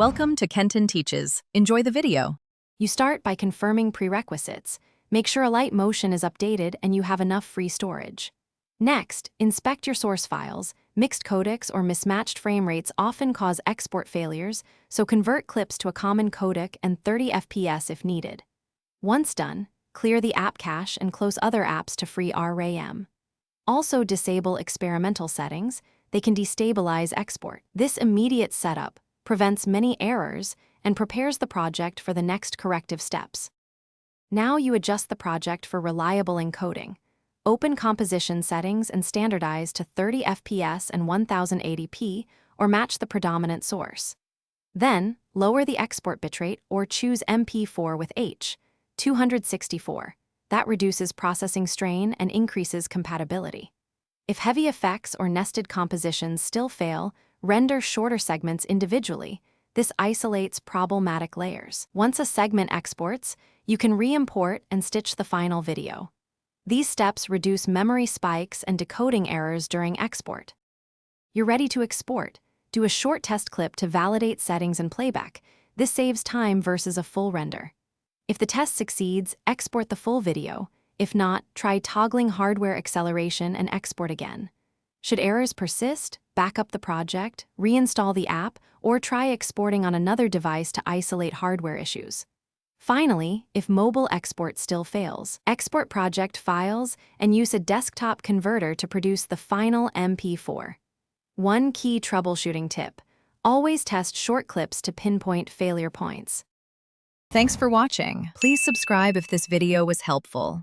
Welcome to Kenton Teaches. Enjoy the video. You start by confirming prerequisites. Make sure Alight Motion is updated and you have enough free storage. Next, inspect your source files. Mixed codecs or mismatched frame rates often cause export failures, so convert clips to a common codec and 30 FPS if needed. Once done, clear the app cache and close other apps to free RAM. Also disable experimental settings. They can destabilize export. This immediate setup prevents many errors and prepares the project for the next corrective steps. Now you adjust the project for reliable encoding. Open composition settings and standardize to 30 FPS and 1080p or match the predominant source. Then, lower the export bitrate or choose MP4 with H.264. That reduces processing strain and increases compatibility. If heavy effects or nested compositions still fail, render shorter segments individually. This isolates problematic layers. Once a segment exports, you can re-import and stitch the final video. These steps reduce memory spikes and decoding errors during export. You're ready to export. Do a short test clip to validate settings and playback. This saves time versus a full render. If the test succeeds, export the full video. If not, try toggling hardware acceleration and export again. Should errors persist, back up the project, reinstall the app, or try exporting on another device to isolate hardware issues. Finally, if mobile export still fails, export project files and use a desktop converter to produce the final MP4. One key troubleshooting tip: always test short clips to pinpoint failure points. Thanks for watching. Please subscribe if this video was helpful.